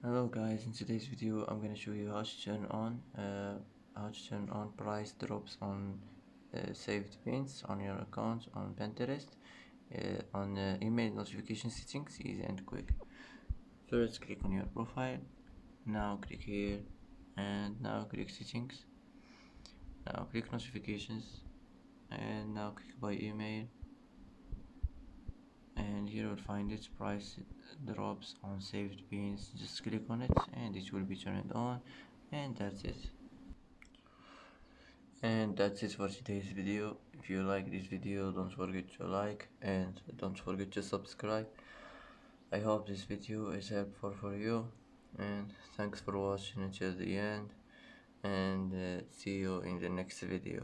Hello guys, in today's video I'm gonna show you how to turn on price drops on saved pins on your account on Pinterest on email notification settings, easy and quick. First click on your profile, now click here and now click settings, now click notifications and now click by email, and here you'll find it, price drops on saved pins. Just click on it and it will be turned on, and that's it. And that's it for today's video. If you like this video, don't forget to like and don't forget to subscribe. I hope this video is helpful for you, and thanks for watching until the end, and see you in the next video.